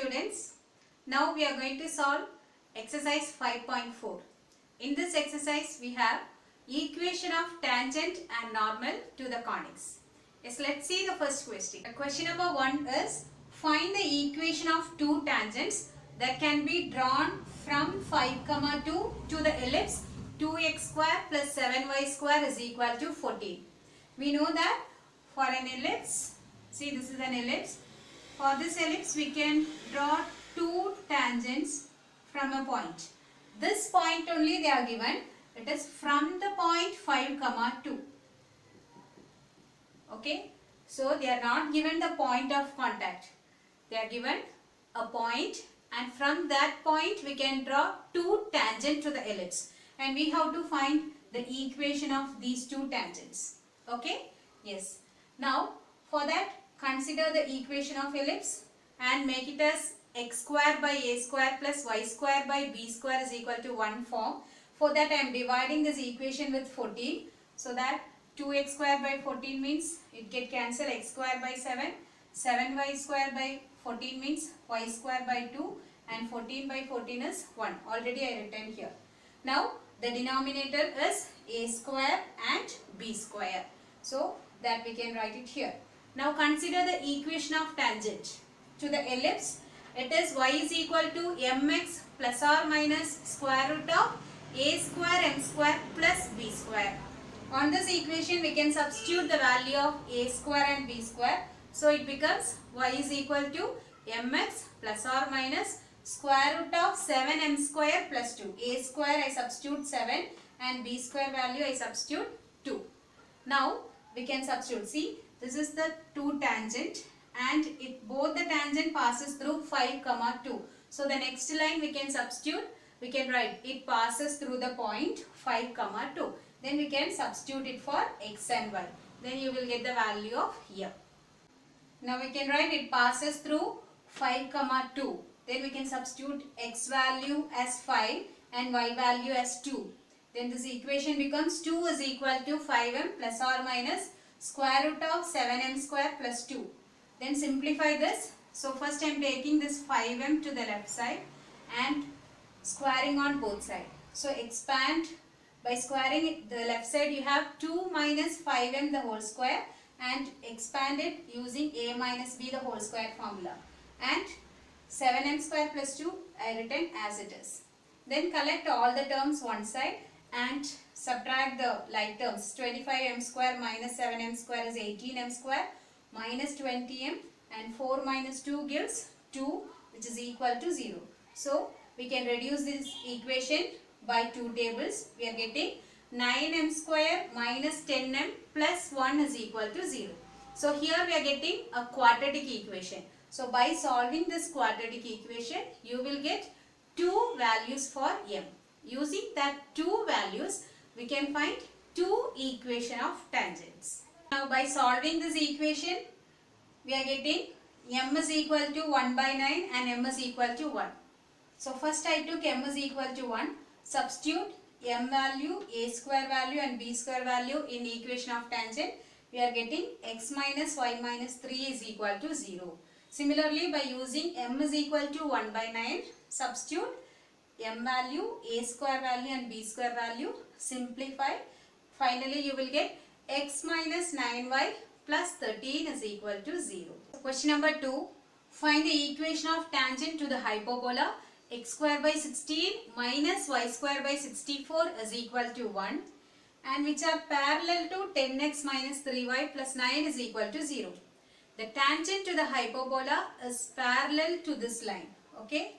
students. Now we are going to solve exercise 5.4. In this exercise we have equation of tangent and normal to the conics. Yes, let's see the first question. Question number 1 is find the equation of two tangents that can be drawn from 5, 2 to the ellipse 2x square plus 7y square is equal to 14. We know that for an ellipse, see this is an ellipse. For this ellipse we can draw two tangents from a point. This point only they are given. It is from the point 5, 2. Okay. So they are not given the point of contact. They are given a point, and from that point we can draw two tangents to the ellipse. And we have to find the equation of these two tangents. Okay. Yes. Now for that, consider the equation of ellipse and make it as x square by a square plus y square by b square is equal to 1 form. For that I am dividing this equation with 14. So that 2x square by 14 means it get cancelled, x square by 7. 7y square by 14 means y square by 2, and 14 by 14 is 1. Already I written here. Now the denominator is a square and b square. So that we can write it here. Now consider the equation of tangent to the ellipse. It is y is equal to mx plus or minus square root of a square m square plus b square. On this equation we can substitute the value of a square and b square. So it becomes y is equal to mx plus or minus square root of 7m square plus 2. A square I substitute 7 and b square value I substitute 2. Now we can substitute. See, this is the two tangent and both the tangent passes through 5, 2. So the next line we can substitute. We can write it passes through the point 5, 2. Then we can substitute it for x and y. Then you will get the value of here. Now we can write it passes through 5, 2. Then we can substitute x value as 5 and y value as 2. Then this equation becomes 2 is equal to 5m plus or minus square root of 7m square plus 2. Then simplify this. So first I am taking this 5m to the left side and squaring on both sides. So expand by squaring the left side, you have 2 minus 5m the whole square, and expand it using a minus b the whole square formula. And 7m square plus 2 I written as it is. Then collect all the terms one side and subtract the like terms. 25m square minus 7m square is 18m square minus 20m, and 4 minus 2 gives 2, which is equal to 0. So we can reduce this equation by 2 tables. We are getting 9m square minus 10m plus 1 is equal to 0. So here we are getting a quadratic equation. So by solving this quadratic equation, you will get two values for m. Using that two values, we can find two equation of tangents. Now by solving this equation, we are getting m is equal to 1 by 9 and m is equal to 1. So first I took m is equal to 1. Substitute m value, a square value and b square value in equation of tangent. We are getting x minus y minus 3 is equal to 0. Similarly, by using m is equal to 1 by 9, substitute m value, a square value and b square value. Simplify. Finally, you will get x minus 9y plus 13 is equal to 0. Question number 2. Find the equation of tangent to the hyperbola x square by 16 minus y square by 64 is equal to 1, and which are parallel to 10x minus 3y plus 9 is equal to 0. The tangent to the hyperbola is parallel to this line. Okay.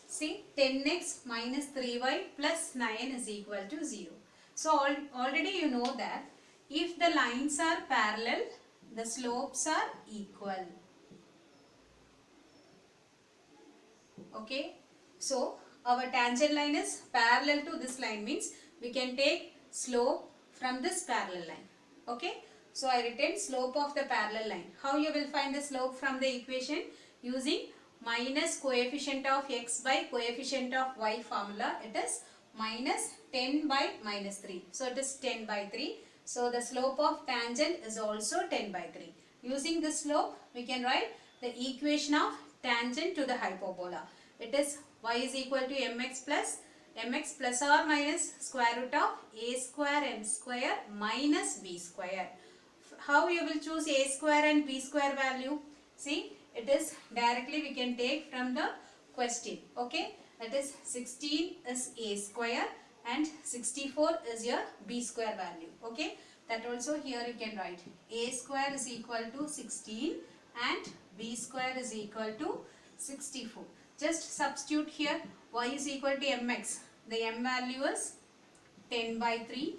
See, 10x minus 3y plus 9 is equal to 0. So already you know that if the lines are parallel, the slopes are equal. Okay. So our tangent line is parallel to this line, means we can take slope from this parallel line. Okay. So I written slope of the parallel line. How you will find the slope from the equation? Using minus coefficient of x by coefficient of y formula. It is minus 10 by minus 3. So it is 10 by 3. So the slope of tangent is also 10 by 3. Using this slope, we can write the equation of tangent to the hyperbola. It is y is equal to mx plus or minus square root of a square m square minus b square. How you will choose a square and b square value? See, it is directly we can take from the question. Okay, that is 16 is a square and 64 is your b square value. Okay, that also here you can write a square is equal to 16 and b square is equal to 64. Just substitute here y is equal to mx. The m value is 10 by 3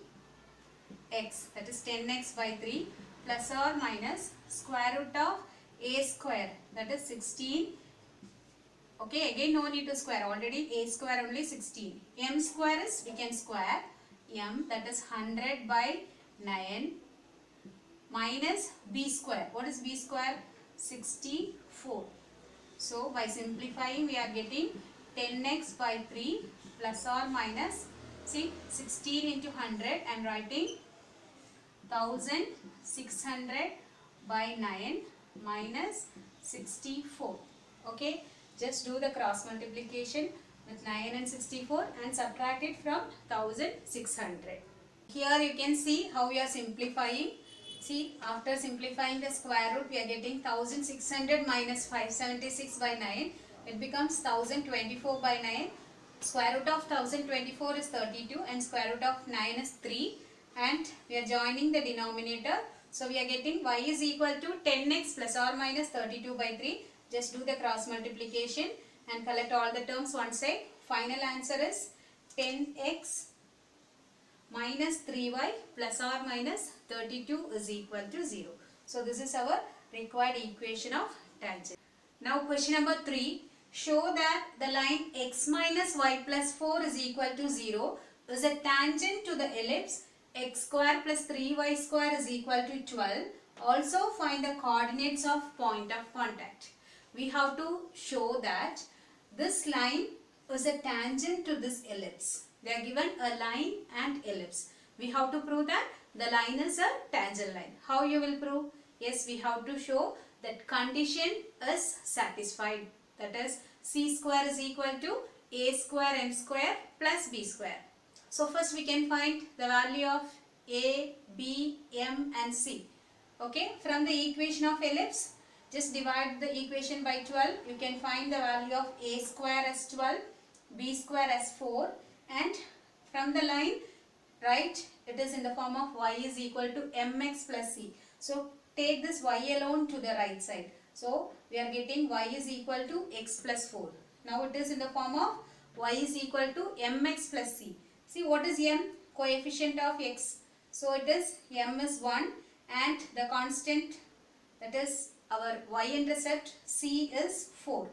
x, that is 10x by 3 plus or minus square root of a square, that is 16. Okay, again no need to square, already a square only 16. M square is, we can square m, that is 100 by 9 minus b square. What is b square? 64. So by simplifying we are getting 10x by 3 plus or minus, see, 16 into 100 I am writing 1600 by 9 minus 64. Okay, just do the cross multiplication with 9 and 64 and subtract it from 1600. Here you can see how we are simplifying. See, after simplifying the square root we are getting 1600 minus 576 by 9. It becomes 1024 by 9. Square root of 1024 is 32 and square root of 9 is 3. And we are joining the denominator. So we are getting y is equal to 10x plus or minus 32 by 3. Just do the cross multiplication and collect all the terms one side. Final answer is 10x minus 3y plus or minus 32 is equal to 0. So this is our required equation of tangent. Now question number 3. Show that the line x minus y plus 4 is equal to 0 is a tangent to the ellipse x square plus 3y square is equal to 12. Also find the coordinates of point of contact. We have to show that this line is a tangent to this ellipse. They are given a line and ellipse. We have to prove that the line is a tangent line. How you will prove? Yes, we have to show that condition is satisfied. That is, c square is equal to a square m square plus b square. So first we can find the value of a, b, m and c. Okay, from the equation of ellipse, just divide the equation by 12. You can find the value of a square as 12, b square as 4, and from the line, right, it is in the form of y is equal to mx plus c. So take this y alone to the right side. So we are getting y is equal to x plus 4. Now it is in the form of y is equal to mx plus c. See, what is m? Coefficient of x. So it is m is 1 and the constant, that is our y-intercept c is 4.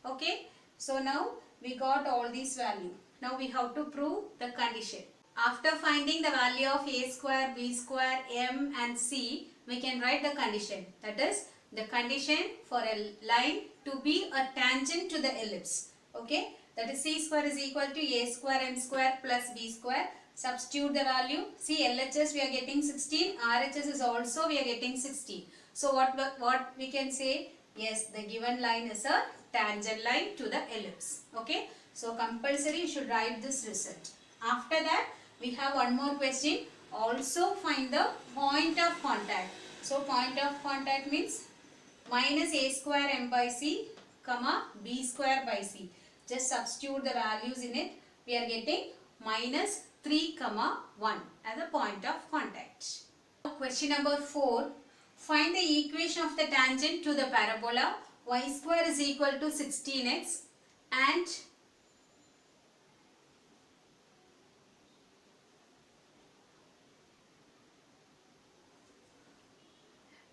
Okay. So now we got all these values. Now we have to prove the condition. After finding the value of a square, b square, m and c, we can write the condition. That is the condition for a line to be a tangent to the ellipse. Okay. That is c square is equal to a square m square plus b square. Substitute the value. See, LHS we are getting 16. RHS is also we are getting 16. So what we can say? Yes, the given line is a tangent line to the ellipse. Okay. So compulsory you should write this result. After that we have one more question. Also find the point of contact. So point of contact means minus a square m by c comma b square by c. Just substitute the values in it. We are getting minus 3 comma 1 as a point of contact. Question number 4. Find the equation of the tangent to the parabola y square is equal to 16x and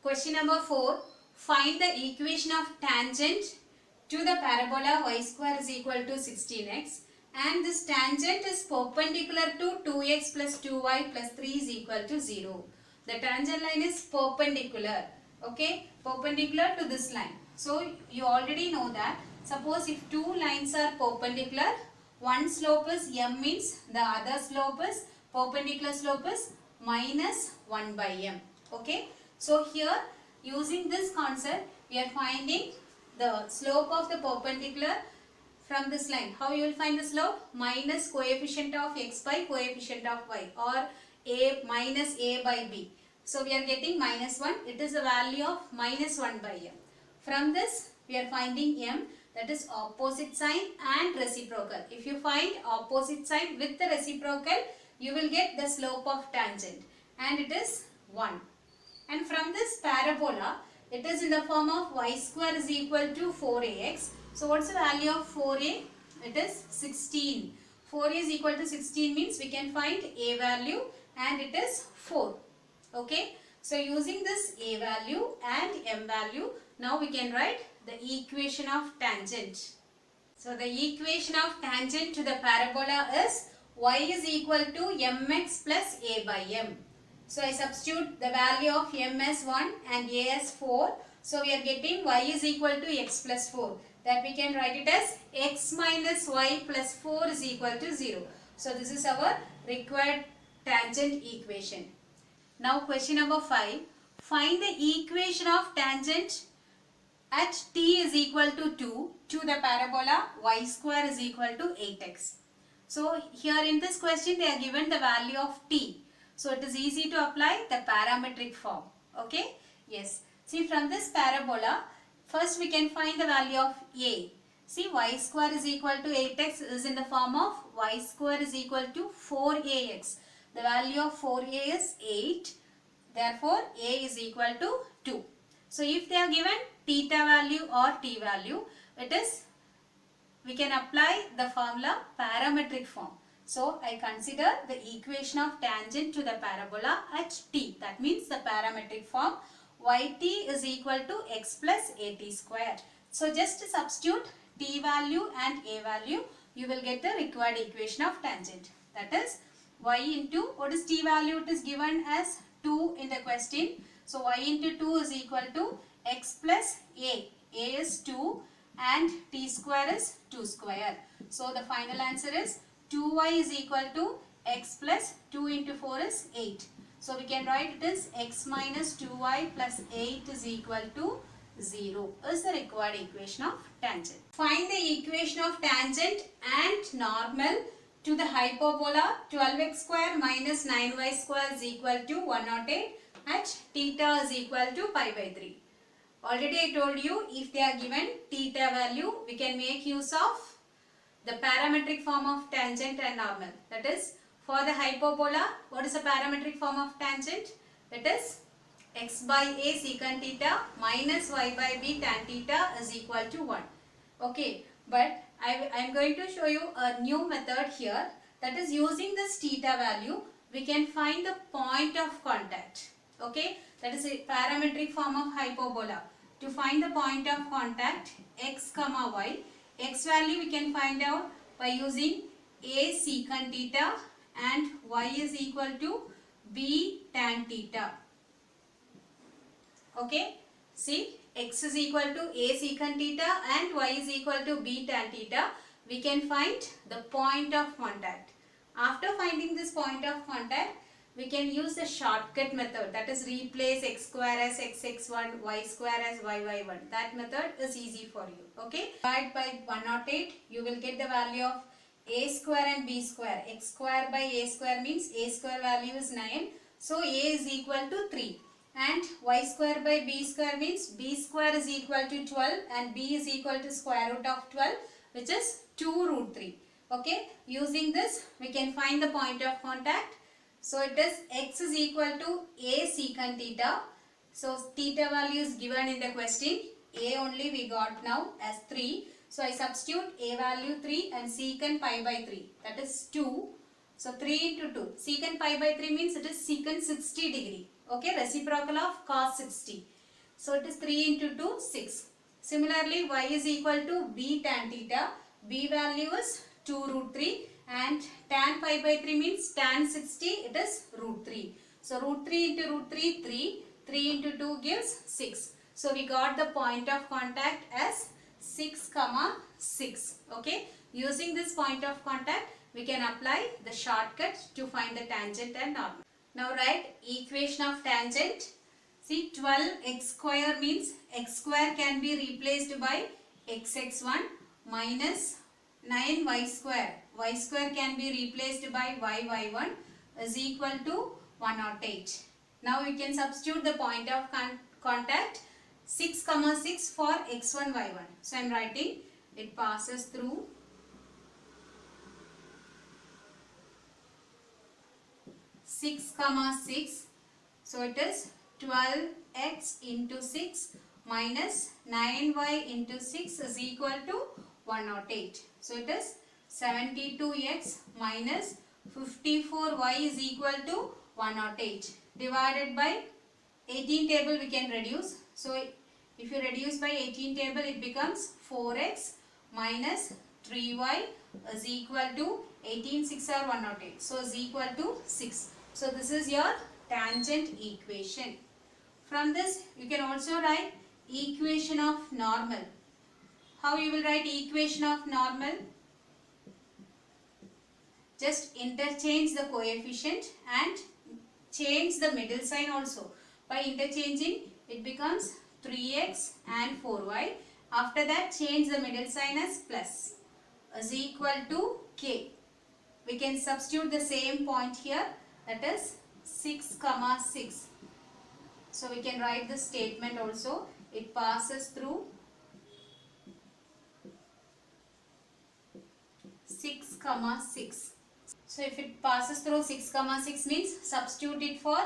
question number 4. Find the equation of tangent to the parabola y square is equal to 16x and this tangent is perpendicular to 2x plus 2y plus 3 is equal to 0. The tangent line is perpendicular. Okay, perpendicular to this line. So you already know that suppose if two lines are perpendicular, one slope is m means the other slope is perpendicular slope is minus 1 by m. Okay, so here using this concept we are finding the slope of the perpendicular from this line. How you will find the slope? Minus coefficient of x by coefficient of y, or a minus a by b. So we are getting minus 1. It is a value of minus 1 by m. From this we are finding m, that is opposite sign and reciprocal. If you find opposite side with the reciprocal, you will get the slope of tangent, and it is 1. And from this parabola, it is in the form of y square is equal to 4ax. So what's the value of 4a? It is 16. 4a is equal to 16 means we can find a value, and it is 4. Okay. So using this a value and m value, now we can write the equation of tangent. So the equation of tangent to the parabola is y is equal to mx plus a by m. So I substitute the value of m as 1 and a as 4. So we are getting y is equal to x plus 4. That we can write it as x minus y plus 4 is equal to 0. So this is our required tangent equation. Now question number 5. Find the equation of tangent at t is equal to 2 to the parabola y square is equal to 8x. So here in this question they are given the value of t. So it is easy to apply the parametric form. Okay? Yes. See, from this parabola, first we can find the value of a. See, y square is equal to 8x is in the form of y square is equal to 4ax. The value of 4a is 8. Therefore, a is equal to 2. So if they are given theta value or t value, it is, we can apply the formula parametric form. So I consider the equation of tangent to the parabola at t. That means the parametric form yt is equal to x plus at square. So just substitute t value and a value, you will get the required equation of tangent. That is y into, what is t value? It is given as 2 in the question. So y into 2 is equal to x plus a. A is 2 and t square is 2 square. So the final answer is 2y is equal to x plus 2 into 4 is 8. So we can write it as x minus 2y plus 8 is equal to 0 is the required equation of tangent. Find the equation of tangent and normal to the hyperbola 12x square minus 9y square is equal to 108 at theta is equal to pi by 3. Already I told you, if they are given theta value, we can make use of the parametric form of tangent and normal. That is, for the hyperbola, what is the parametric form of tangent? That is x by a secant theta minus y by b tan theta is equal to 1. Okay, but I am going to show you a new method here. That is, using this theta value, we can find the point of contact. Okay, that is a parametric form of hyperbola. To find the point of contact x comma y, x value we can find out by using a secant theta and y is equal to b tan theta. Okay, see, x is equal to a secant theta and y is equal to b tan theta. We can find the point of contact. After finding this point of contact, we can use the shortcut method, that is replace x square as xx1, y square as yy1. That method is easy for you. Okay, divide by 108, you will get the value of a square and b square. X square by a square means a square value is 9. So a is equal to 3. And y square by b square means b square is equal to 12 and b is equal to square root of 12, which is 2 root 3. Okay, using this we can find the point of contact. So it is x is equal to a secant theta. So theta value is given in the question. A only we got now as 3. So I substitute a value 3 and secant pi by 3. That is 2. So 3 into 2. Secant pi by 3 means it is secant 60 degree. Okay, reciprocal of cos 60. So it is 3 into 2, 6. Similarly, y is equal to b tan theta. B value is 2 root 3. And tan pi by 3 means tan 60, it is root 3. So root 3 into root 3, 3. 3 into 2 gives 6. So we got the point of contact as 6, 6. Okay. Using this point of contact, we can apply the shortcut to find the tangent and normal. Now write equation of tangent. See, 12x square means x square can be replaced by xx1 minus 9y square. Y square can be replaced by yy1 is equal to 108. Now we can substitute the point of contact 6, 6 for x1, y1. So I am writing it passes through 6, 6. So it is 12x into 6 minus 9y into 6 is equal to 108. So it is 72x minus 54y is equal to 108 divided by 18 table we can reduce. So if you reduce by 18 table it becomes 4x minus 3y is equal to 18, 6 are 108. So is equal to 6. So this is your tangent equation. From this you can also write equation of normal. How you will write equation of normal? Just interchange the coefficient and change the middle sign also. By interchanging it becomes 3x and 4y. After that change the middle sign as plus is equal to k. We can substitute the same point here, that is 6, 6. So we can write the statement also. It passes through 6, 6. So if it passes through 6, 6 means substitute it for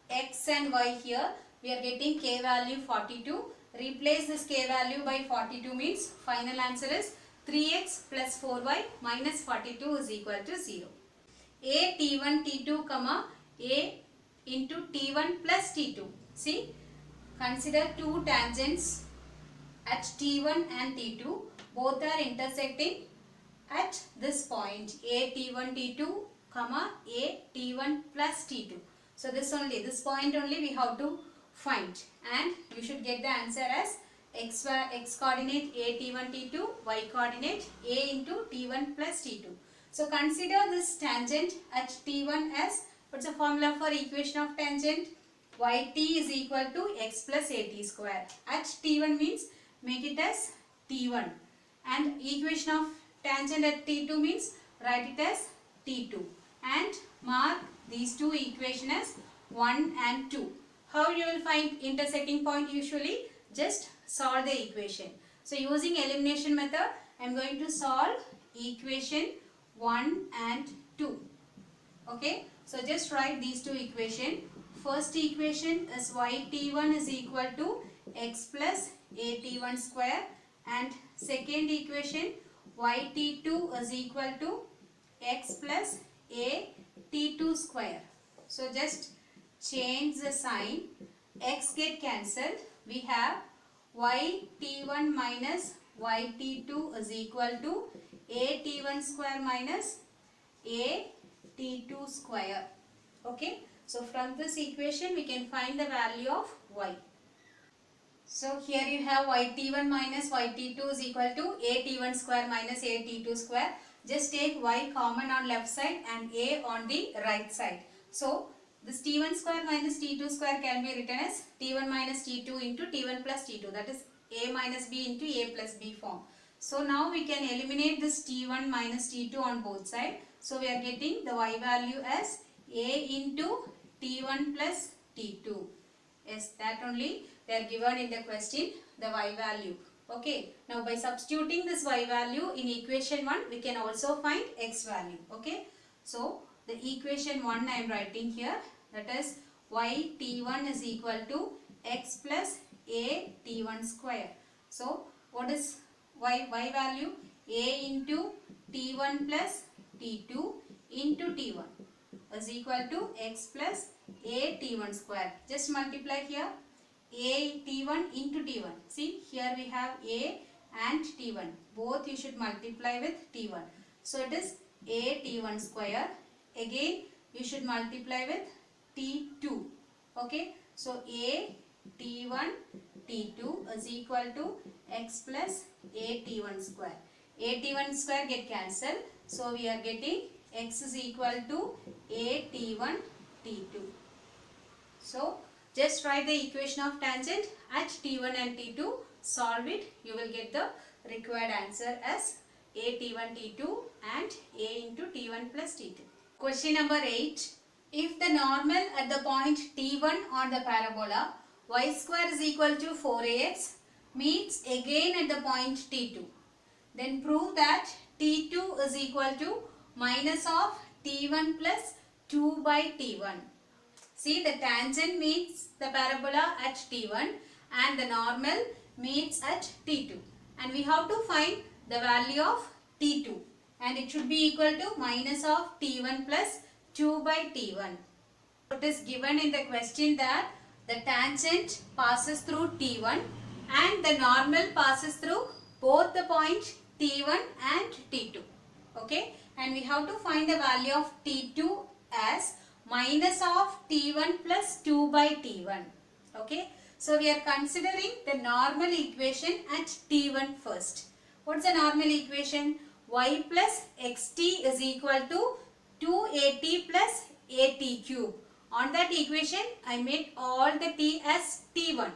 x and y here. We are getting k value 42. Replace this k value by 42 means final answer is 3x plus 4y minus 42 is equal to 0. A T1 T2 comma A into T1 plus T2. See, consider two tangents at T1 and T2. Both are intersecting at this point A T1 T2 comma A T1 plus T2. So this point only we have to find, and you should get the answer as x coordinate A T1 T2, y coordinate A into T1 plus T2. So consider this tangent at T1 as, what's the formula for equation of tangent? Yt is equal to x plus at square. At T1 means make it as T1, and equation of tangent at T2 means write it as T2, and mark these two equations as 1 and 2. How you will find intersecting point? Usually just solve the equation. So using elimination method I am going to solve equation 1 and 2. Okay, so just write these two equations. First equation is yt1 is equal to x plus at1 square, and second equation yt2 is equal to x plus at2 square. So just change the sign, x get cancelled. We have yt1 minus yt2 is equal to at1 square minus at2 square. Okay, so from this equation we can find the value of y. So here you have yt1 minus yt2 is equal to at1 square minus at2 square. Just take y common on left side and a on the right side. So this t1 square minus t2 square can be written as t1 minus t2 into t1 plus t2, that is a minus b into a plus b form. So now we can eliminate this t1 minus t2 on both sides. So we are getting the y value as a into t1 plus t2. Yes, that only they are given in the question, the y value. Okay, now by substituting this y value in equation 1 we can also find x value. Okay, so the equation 1 I am writing here, that is yt1 is equal to x plus a t1 square. So what is y value? A into t1 plus t2 into t1 is equal to x plus a t1 square. Just multiply here, a t1 into t1. See, here we have a and t1. Both you should multiply with t1. So it is a t1 square. Again you should multiply with t2. Okay, so a t1 t2 is equal to x plus a t1 square. A t1 square get cancelled. So we are getting x is equal to a t1 t2. So Just write the equation of tangent at T1 and T2. Solve it. You will get the required answer as A T1 T2 and A into T1 plus T2. Question number 8. If the normal at the point T1 on the parabola y square is equal to 4ax meets again at the point T2, then prove that T2 is equal to minus of T1 plus 2 by T1. See, the tangent meets the parabola at T1 and the normal meets at T2. And we have to find the value of T2. And it should be equal to minus of T1 plus 2 by T1. It is given in the question that the tangent passes through T1 and the normal passes through both the points T1 and T2. Okay. And we have to find the value of T2 as minus of T1 plus 2 by T1. Okay. So we are considering the normal equation at T1 first. What's the normal equation? Y plus xt is equal to 2at plus at cube. On that equation, I made all the t as T1.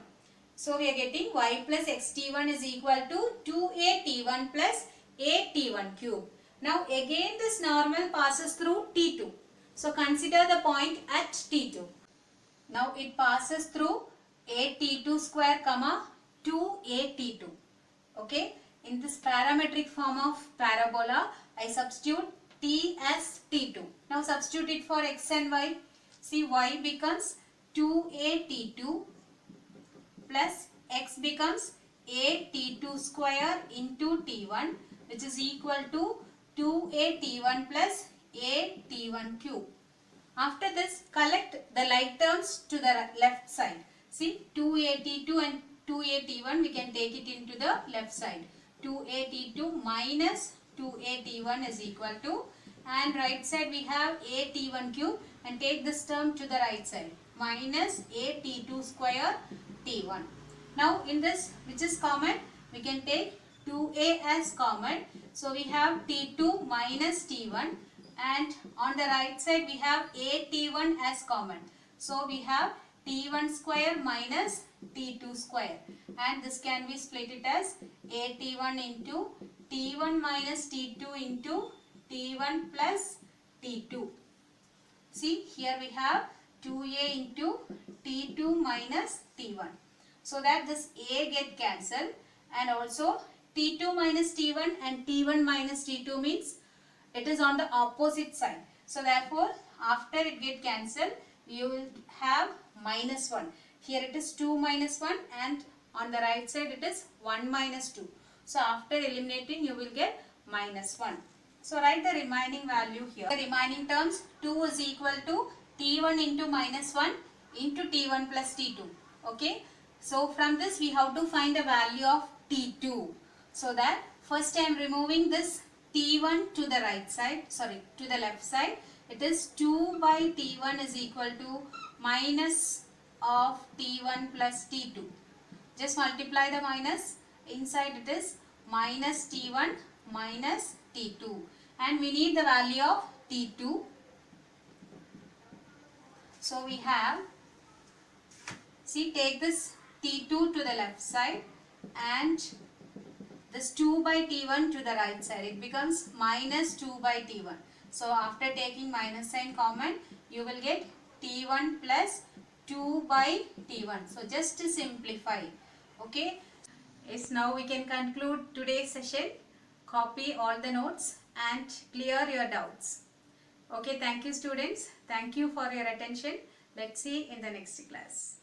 So we are getting y plus xt1 is equal to 2at1 plus at1 cube. Now again this normal passes through T2. So consider the point at T2. Now it passes through at2 square comma 2at2. Okay. In this parametric form of parabola, I substitute t as T2. Now substitute it for x and y. See, y becomes 2at2 plus x becomes at2 square into T1, which is equal to 2at1 plus at1 cube. After this, collect the like terms to the left side. See, 2at2 and 2at1 we can take it into the left side. 2at2 minus 2at1 is equal to, and right side we have at1 cube, and take this term to the right side, minus at2 square T1. Now in this, which is common, we can take 2a as common. So we have T2 minus T1, and on the right side we have at1 as common. So we have T1 square minus T2 square, and this can be split it as at1 into T1 minus T2 into T1 plus T2. See, here we have 2a into T2 minus T1. So that this a get cancelled, and also T2 minus T1 and T1 minus T2 means it is on the opposite side. So therefore, after it get cancelled, you will have minus 1. Here it is 2 minus 1, and on the right side it is 1 minus 2. So after eliminating, you will get minus 1. So write the remaining value here. The remaining terms, 2 is equal to T1 into minus 1 into T1 plus T2. Okay. So from this we have to find the value of T2. So that first I am removing this T1 to the right side, to the left side. It is 2 by T1 is equal to minus of T1 plus T2. Just multiply the minus. Inside it is minus T1 minus T2. And we need the value of T2. So we have, see, take this T2 to the left side and this 2 by T1 to the right side. It becomes minus 2 by T1. So after taking minus sign common, you will get T1 plus 2 by T1. So just to simplify. Okay. Yes, now we can conclude today's session. Copy all the notes and clear your doubts. Okay, thank you students. Thank you for your attention. Let's see in the next class.